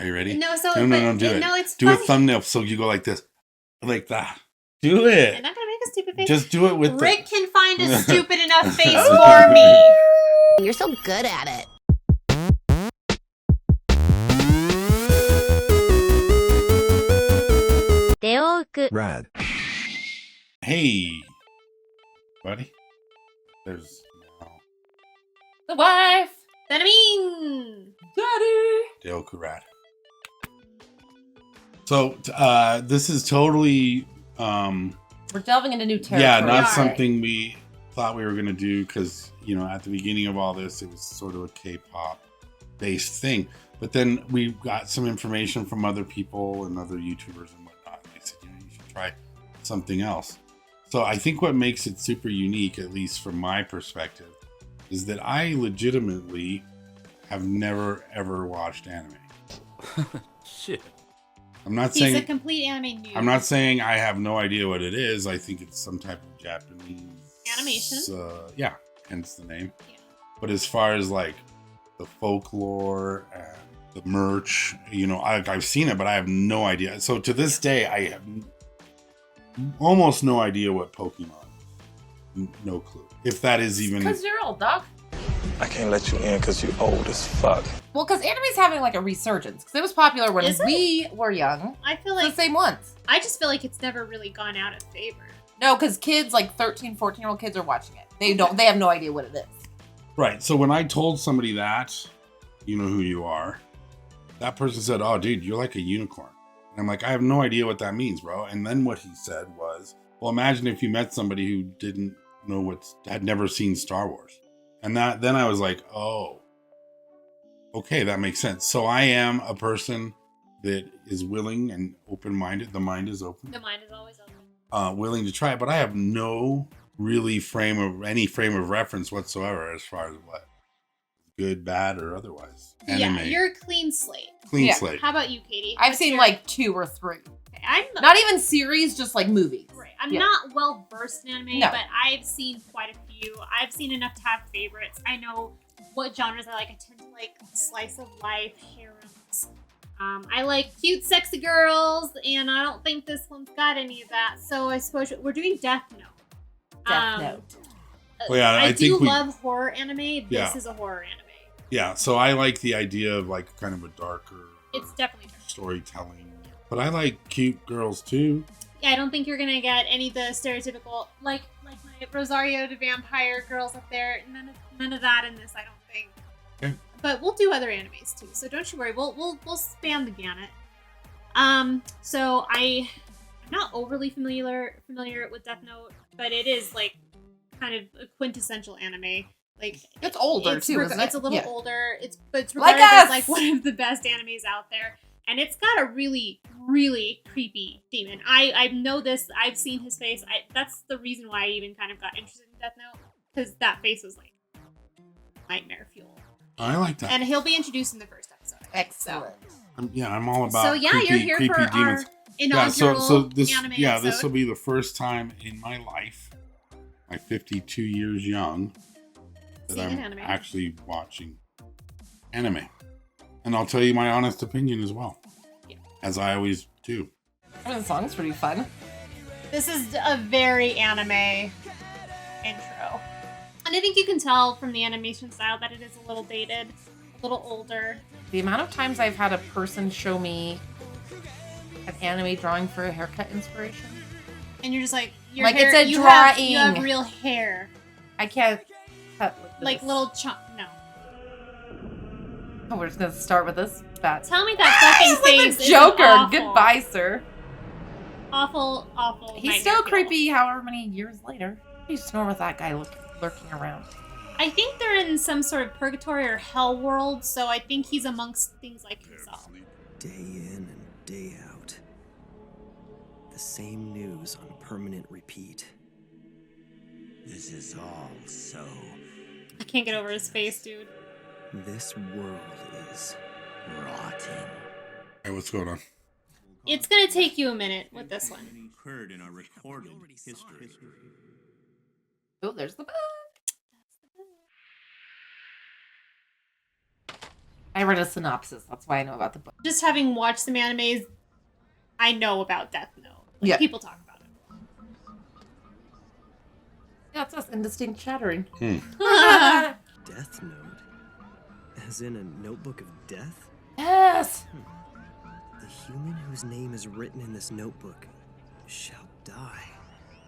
Are you ready? No, so no, do it. No, it's do funny. A thumbnail so you go like this, like that. Do it. I'm not gonna make a stupid face. Just do it with Rick can find a stupid enough face for me. You're so good at it. Deoku Rad. Hey, buddy. There's The wife. Then I mean, Daddy. Deoku Rad. So this is totally We're delving into new territory. yeah, not are. something we thought we were gonna do because at the beginning of all this, it was sort of a K-pop based thing. But then we got some information from other people and other YouTubers and whatnot. They said, you should try something else. So I think what makes it super unique, at least from my perspective, is that I legitimately have never ever watched anime. Shit. I'm not he's saying a complete anime noob. I'm not saying I have no idea what it is. I think it's some type of Japanese Animation. Yeah, hence the name. Yeah. But as far as like the folklore and the merch, I've seen it, but I have no idea. So to this day, I have almost no idea what Pokemon is. No clue. If that is even. Because you're old, dog. I can't let you in because you're old as fuck. Well, because anime's having like a resurgence. Because it was popular when Is it? we were young. I feel It's like the same ones. I just feel like it's never really gone out of favor. No, because kids, like 13, 14-year-old kids are watching it. They have no idea what it is. Right. So when I told somebody that, you know who you are, that person said, "Oh, dude, you're like a unicorn." And I'm like, I have no idea what that means, bro. And then what he said was, well, imagine if you met somebody who didn't know had never seen Star Wars. And then I was like, oh, okay, that makes sense. So I am a person that is willing and open-minded. The mind is open. The mind is always open. Willing to try it, but I have no really frame of reference whatsoever as far as what good, bad, or otherwise. Anime. Yeah, you're a clean slate. Yeah. slate. How about you, Katie? I've What's seen your- like 2 or 3. Okay, I'm Not even series, just like movies. right. I'm Yeah. not well versed in anime, No. but I've seen quite a few. I've seen enough to have favorites. I know what genres I like. I tend to like slice of life, harems. I like cute, sexy girls, and I don't think this one's got any of that. So I suppose we're doing Death Note. Death Note. Well, yeah, I I do think we- love horror anime. This Yeah. is a horror anime. Yeah, so I like the idea of like kind of a darker It's definitely dark. storytelling. But I like cute girls too. Yeah, I don't think you're gonna get any of the stereotypical like my Rosario the Vampire girls up there. None of that in this, I don't think. Okay. But we'll do other animes too, so don't you worry. We'll span the gamut. So I'm not overly familiar with Death Note, but it is like kind of a quintessential anime. Like It's older too, isn't it? It's a little Yeah. older. It's Like regarded us! as like one of the best animes out there. And it's got a really, really creepy demon. I know this. I've seen his face. That's the reason why I even kind of got interested in Death Note. Because that face was like nightmare fuel. I like that. And he'll be introduced in the first episode. Excellent. I'm all about So yeah, creepy, you're here creepy for demons. our inaugural so this anime this episode. will be the first time in my life, my 52 years young, that Seeing I'm an anime. actually watching anime. And I'll tell you my honest opinion as well. Yeah. As I always do. I mean, the song's pretty fun. This is a very anime intro. And I think you can tell from the animation style that it is a little dated, a little older. The amount of times I've had a person show me an anime drawing for a haircut inspiration. And you're just like, your Like, hair, it's a you drawing. have real hair. I can't cut with this. Like little chunk. No. Oh, we're just gonna start with this bad. Tell me that fucking He's face like the is Joker. awful. Goodbye, sir. Awful. He's nightmare still fuel. creepy. However many years later, he's snoring with that guy lurking around. I think they're in some sort of purgatory or hell world, so I think he's amongst things like himself. Day in and day out. The same news on permanent repeat. This is all so... I can't get over his face, dude. This world is rotting. Hey, what's going on? It's gonna take you a minute with this one. Occurred in our recorded history. Oh, there's the bug. I read a synopsis. That's why I know about the book. Just having watched some animes, I know about Death Note. Like, Yeah. people talk about it. Yeah, it's us indistinct chattering. Death Note? As in a notebook of death? Yes! The human whose name is written in this notebook shall die.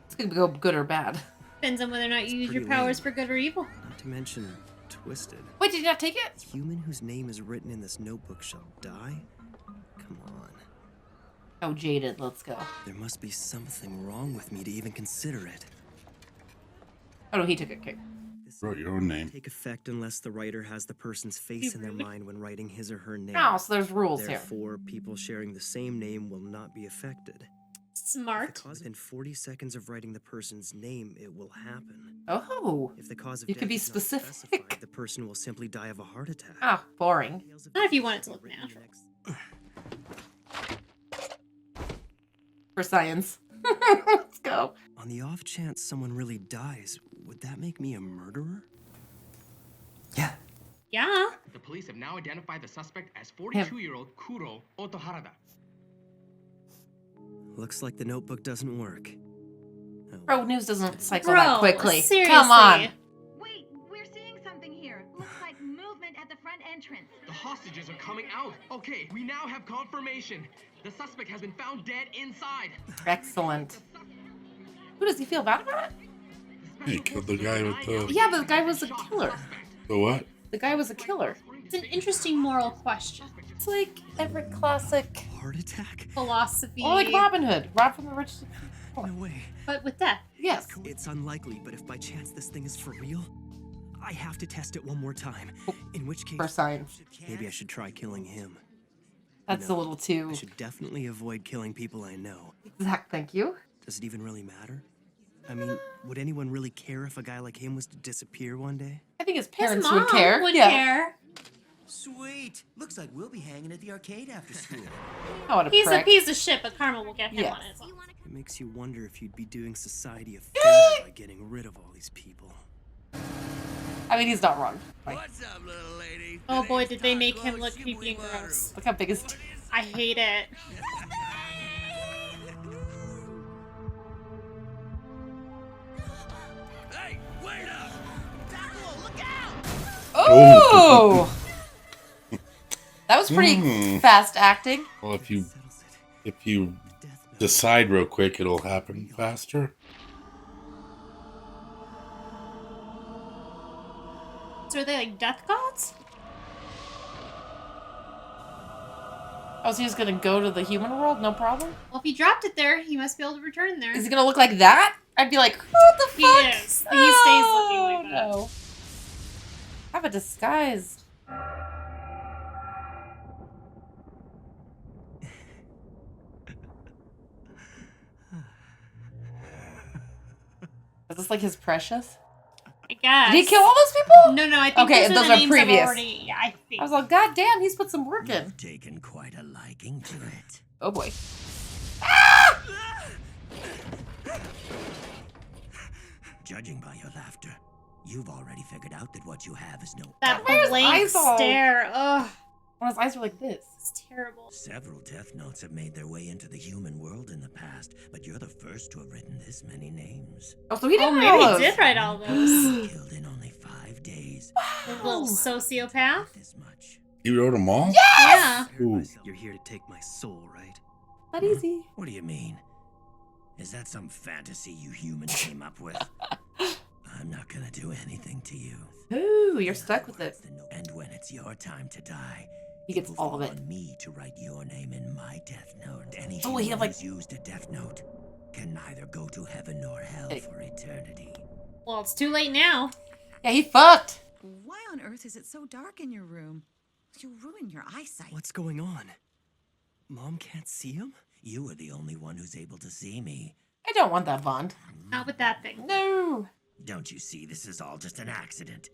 It's gonna go good or bad. Depends on whether or not you use your pretty powers lame. for good or evil. Not to mention twisted. Wait, did you not take it? The human whose name is written in this notebook shall die? Come on. Oh, jaded. Let's go. There must be something wrong with me to even consider it. Oh, no, he took it. Okay. This Wrote your own name. take effect unless the writer has the person's face in their mind when writing his or her name. Oh, so there's rules here. Therefore, people sharing the same name will not be affected. Smart. Within 40 seconds of writing the person's name, it will happen. Oh. If the cause of You could death be is not specific. specified, the person will simply die of a heart attack. Ah, boring. Not if you want it to look natural. For science. Let's go. On the off chance someone really dies, would that make me a murderer? Yeah. Yeah. The police have now identified the suspect as 42-year-old Kuro Otoharada. Looks like the notebook doesn't work. Oh, Bro, news doesn't cycle Bro, that quickly. seriously. Come on. Wait, we're seeing something here. Looks like movement at the front entrance. The hostages are coming out. Okay, we now have confirmation. The suspect has been found dead inside. Excellent. Who does he feel bad about it? He killed the guy with the... Yeah, but the guy was a killer. The what? The guy was a killer. It's an interesting moral question. It's like every classic. heart attack? Philosophy. Or like Robin Hood. Rob from the Rich. No way. But with death. Yes. It's unlikely, but if by chance this thing is for real, I have to test it one more time. In which case, For science. maybe I should try killing him. That's No, a little too. I should definitely avoid killing people I know. Zach, thank you. Does it even really matter? I mean, would anyone really care if a guy like him was to disappear one day? I think his His parents mom would care. would yeah. care. Sweet. Looks like we'll be hanging at the arcade after school. Oh, what a He's prick. a piece of shit, but karma will get him Yes. on it. It makes you wonder if you'd be doing society a favor by getting rid of all these people. I mean, he's not wrong. Like, What's up, little lady? Oh boy, did they make him look creepy and gross. look how big his. I hate it. Hey, wait up! Oh! That was pretty fast acting. Well, if you Settles it. if you Death Note. decide real quick, it'll happen faster. So are they like death gods? Oh, so he's gonna go to the human world? No problem? Well, if he dropped it there, he must be able to return there. Is he gonna look like that? I'd be like, what the He fuck? is. He stays looking like that. No. Have a disguise. Is this like his precious? I guess. Did he kill all those people? No, I think Okay, those those are the are names previous. I've already. Yeah, I think. I was like, God damn, he's put some work in. You've taken quite a liking to it. Oh boy. Judging by your laughter, you've already figured out that what you have is no that Where's blank eyes all- stare. Ugh, When his eyes are like this. it's terrible. Several death notes have made their way into the human world in the past, but you're the first to have written this many names. Oh, so he Oh, didn't maybe know he those. did write all those. Killed in only 5 days. Little sociopath. This much. You wrote them all? Yeah. Ooh. You're here to take my soul, right? Not easy. What do you mean? Is that some fantasy you humans came up with? I'm not gonna do anything to you. Ooh, you're stuck with it. And when it's your time to die, He gets will all of fall it. on me to write your name in my death note. Any Oh, he human had, like- who's used a death note can neither go to heaven nor hell Hey. for eternity. Well, it's too late now. Yeah, he fucked. Why on earth is it so dark in your room? You'll ruin your eyesight. What's going on? Mom can't see him? You are the only one who's able to see me. I don't want that bond. Not with that thing. No. Don't you see this is all just an accident?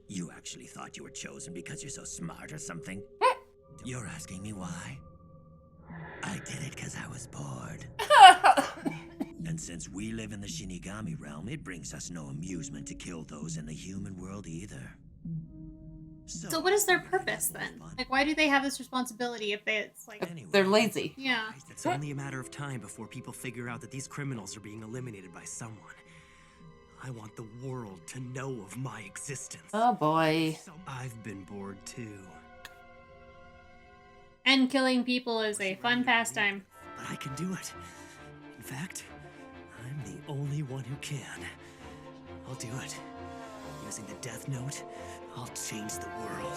You actually thought you were chosen because you're so smart or something? You're asking me why? I did it because I was bored. And since we live in the Shinigami realm, it brings us no amusement to kill those in the human world either. So what is their purpose then? Like, why do they have this responsibility if it's like... They're lazy. Yeah. It's only a matter of time before people figure out that these criminals are being eliminated by someone. I want the world to know of my existence. Oh boy. I've been bored too. And killing people is a fun pastime. But I can do it. In fact, I'm the only one who can. I'll do it. Using the Death Note, I'll change the world.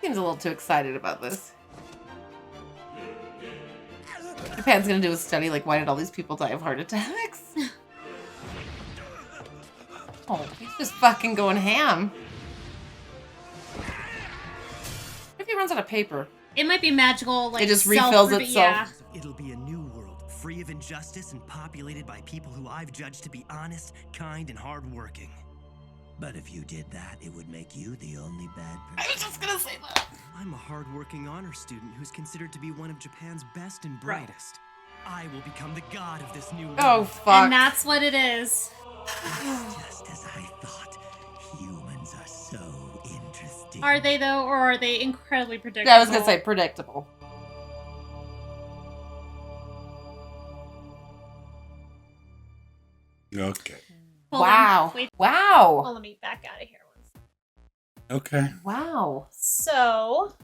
Seems a little too excited about this. Japan's gonna do a study like, why did all these people die of heart attacks? Oh, he's just fucking going ham. What if he runs out of paper? It might be magical, like, it just refills itself. Yeah. It'll be a new world, free of injustice and populated by people who I've judged to be honest, kind, and hardworking. But if you did that, it would make you the only bad person. I was just gonna say that. I'm a hardworking honor student who's considered to be one of Japan's best and brightest. I will become the god of this new world. Oh, fuck. And that's what it is. Just as I thought, humans are so interesting. Are they, though, or are they incredibly predictable? Yeah, I was gonna say predictable. Okay. Hold Wow. on. Wait. Wow. Well, let me back out of here once. Okay. Wow. So...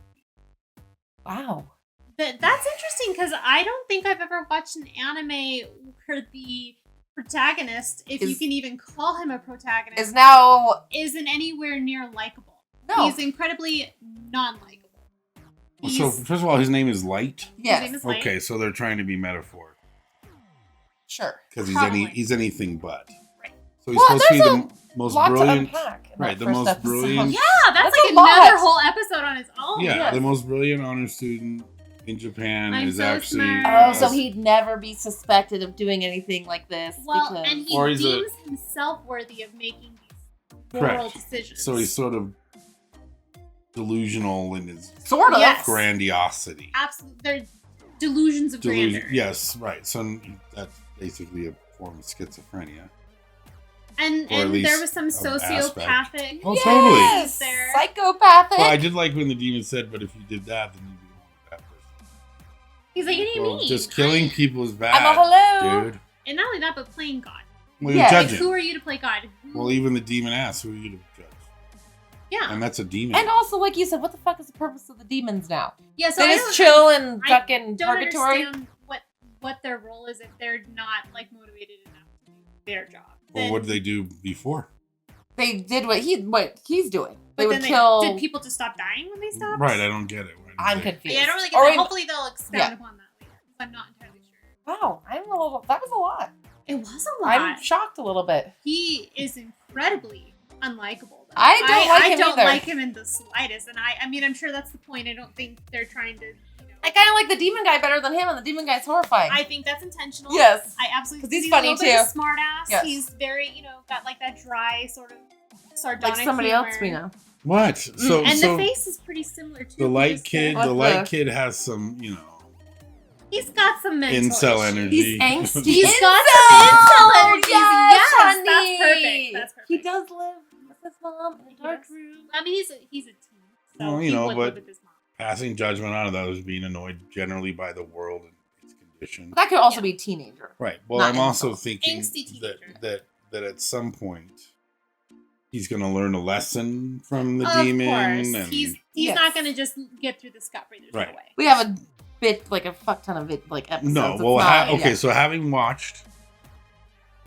Wow. That's interesting, because I don't think I've ever watched an anime where the protagonist, if you can even call him a protagonist, is now... isn't anywhere near likable. No. He's incredibly non-likable. So, first of all, his name is Light? Yes. His name is Light. Okay, so they're trying to be metaphor. Sure. Because Probably. he's anything but. Right. So he's supposed to be there's the most lot to brilliant. unpack in Right, that the first most episode. brilliant. Yeah, that's That's like a another lot. whole episode on its own. Yeah, Yes. the most brilliant honor student in Japan I'm is so actually. smart. Oh, so he'd never be suspected of doing anything like this. Well, because... and he Or he's deems himself worthy of making these Correct. moral decisions. So he's sort of delusional in his Sort of. Yes. grandiosity. Absolutely. They're delusions of grandeur. Yes, right. So that's basically a form of schizophrenia. And Or at least there was some of sociopathic. aspect. Oh, Yes! totally. There. Psychopathic. Well, I did like when the demon said, "But if you did that, then you'd be a bad person." He's like, what do you Well, mean? just killing people is bad, I'm a hello. dude. And not only that, but playing God. Well, Yeah. you're Like, judging. who are you to play God? Well, even the demon asks, "Who are you to judge?" Yeah. And that's a demon. And also, like you said, what the fuck is the purpose of the demons now? Yeah, so They I just don't- chill in I fucking don't purgatory? understand what their role is if they're not, like, motivated enough to do their job. Well, Then- what did they do before? They did what he's doing. but They would then kill... did people just stop dying when they stopped? Right, I don't get it. I'm confused. Yeah, I don't really get Or that. in- Hopefully they'll expound Yeah. upon that later. 'Cause I'm not entirely sure. Wow, I'm a little... That was a lot. It was a lot. I'm shocked a little bit. He is incredibly unlikable. Though. I don't like him I don't either. like him in the slightest, and I mean, I'm sure that's the point. I don't think they're trying to. I kind of like the demon guy better than him, and the demon guy's horrifying. I think that's intentional. Yes. I absolutely. 'Cause he's a funny, little bit of a too. smart ass. Yes. He's very, got like that dry sort of sardonic. Like somebody humor. else we know. What? So, And so the face is pretty similar too. the light kid, What the the- light kid has some, He's got some mental incel issues. energy. He's angsty. He's got some incel energy. Yes, honey. that's perfect. That's perfect. He does live with his mom in a dark room. I mean, he's a teen, so Well, he would live but with his mom. passing judgment on others, being annoyed generally by the world and its condition. That could also be a teenager. Right. Well, Not I'm also incel. thinking Angsty that, teenager. that at some point he's going to learn a lesson from the Of demon. course, And he's Yes. not going to just get through the scot-free. There's Right. no way. We have a bit, like a fuck ton of episodes. no. It's Well, not- okay. yeah. So having watched,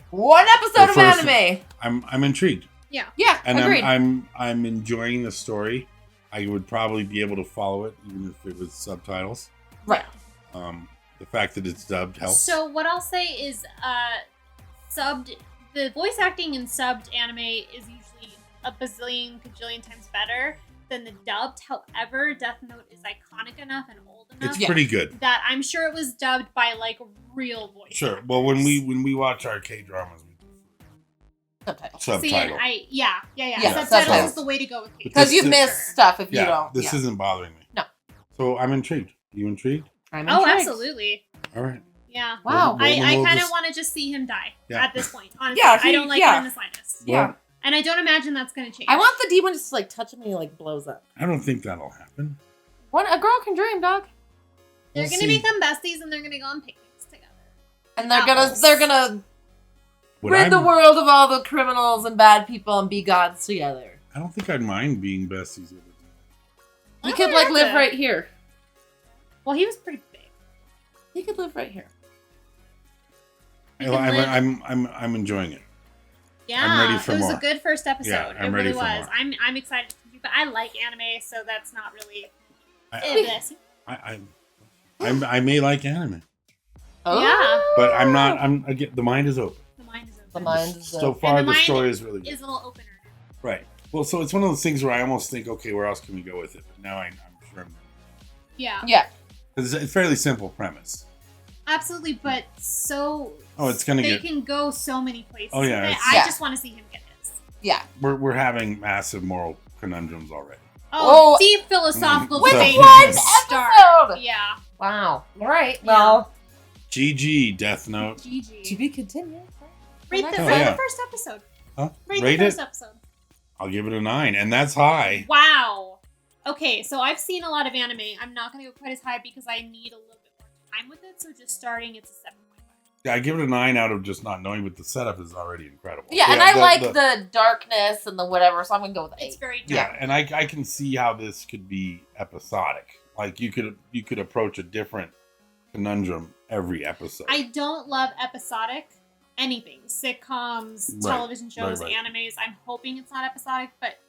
One episode the of first- anime. I'm intrigued, Yeah. Yeah, and agreed. I'm enjoying the story. I would probably be able to follow it even if it was subtitles. Right. The fact that it's dubbed helps. So what I'll say is, the voice acting in subbed anime is usually a bazillion, cajillion times better than the dubbed. However, Death Note is iconic enough and old enough It's pretty good. that I'm sure it was dubbed by like real voice. Sure. Well, when we watch our K-dramas, we Subtitles. subtitle. Yeah. Yeah, Subtitles is the way to go with K. Because you This- miss stuff if you yeah, don't. this yeah. isn't bothering me. No. So I'm intrigued. You intrigued? I'm Oh, intrigued. absolutely. All right. Yeah. Wow. Well, I we'll kind of just- want to just see him die Yeah. at this point. Honestly, Yeah, I don't like yeah. him in the slightest. Yeah. And I don't imagine that's going to change. I want the demon just to like touch him and he like blows up. I don't think that'll happen. A girl can dream, dog. They're We'll going to see. become besties and they're going to go on picnics together. And they're Apples. gonna What rid the I'm- world of all the criminals and bad people and be gods together. I don't think I'd mind being besties with it. You I could might like have live to- right here. Well, he was pretty big. You could live right here. You can live- I'm enjoying it. Yeah, I'm ready for it was more. a good first episode. Yeah, I'm it ready really for was. more. I'm excited, but I like anime, so that's not really. I may like anime, Oh. Yeah. but I'm not. Again, the mind is open. The mind is open. The mind is So open. far, And the mind story is really good. Is a little opener. Right. Well, so it's one of those things where I almost think, okay, where else can we go with it? But now I'm sure Yeah. Yeah. it's a fairly simple premise. Absolutely, but so. Oh, it's gonna they get. can go so many places. Oh, yeah, with it. it's- I Yeah. just want to see him get his. Yeah. We're having massive moral conundrums already. Oh, Oh. deep philosophical With debate. one Start. episode! Yeah. Wow. All right. Well, GG, Death Note. GG. to be continued. Rate the, Oh, rate yeah. the first episode. Huh? Rate Rate the first it? episode. I'll give it a 9, and that's high. Wow. Okay, so I've seen a lot of anime. I'm not going to go quite as high because I need a little bit more time with it. So just starting, it's a 7.5. Yeah, I give it a 9 out of just not knowing, but the setup is already incredible. Yeah, and I like the darkness and the whatever, so I'm gonna go with 8. It's very dark. Yeah, and I can see how this could be episodic. Like you could approach a different conundrum every episode. I don't love episodic anything. Sitcoms, Right, television shows, right. this. I'm hoping it's not episodic, but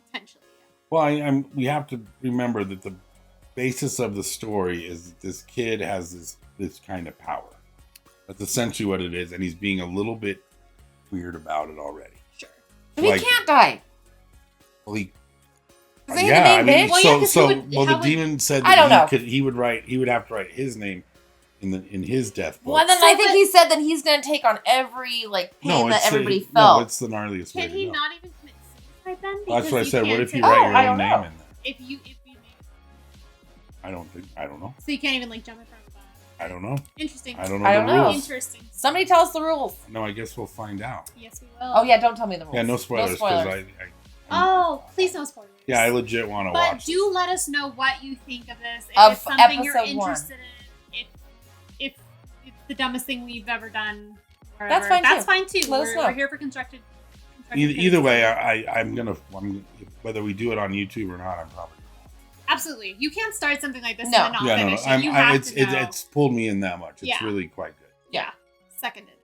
potentially. Well, we have to remember that the basis of the story is that this kid has this kind of power. That's essentially what it is, and he's being a little bit weird about it already. Sure. But he Like- can't die. Well, he. Is he Yeah, the I main mean, bitch? Well, yeah, 'cause he would- the how would- demon said I don't know. that he would have to write his name in his death book. Well, then So I think what- he said that he's gonna take on every like pain that everybody felt. No, it's the gnarliest way Can to he go. not even commit suicide then? Well, that's Because what I you said. What can't if you take- write Oh, your I own don't name know. in there? If you I don't know. so you can't even like jump in front of that. I don't know. Interesting. I don't know I the don't know. rules. Interesting. Somebody tell us the rules. No, I guess we'll find out. Yes, we will. Oh yeah, don't tell me the rules. Yeah, no spoilers. No 'Cause spoilers. Oh, please no spoilers. Yeah, I legit want to But watch. do let us know what you think of this. If Of it's something you're episode 1. interested in. If it's the dumbest thing we've ever done. That's whatever, fine, That's too. fine too. Let us We're, know. we're here for constructive. Either way, I'm gonna whether we do it on YouTube or not. I'm probably. Absolutely. You can't start something like this No. and then not Yeah, no, finish it. I'm, You I, have it's to know. it's pulled me in that much. It's Yeah. really quite good. Yeah. Seconded.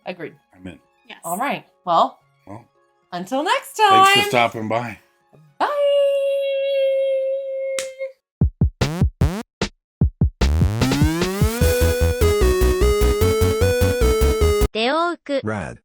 Agreed. I'm in. Yes. All right. Well, Well, until next time. thanks for stopping by. Bye. Deoku Rad.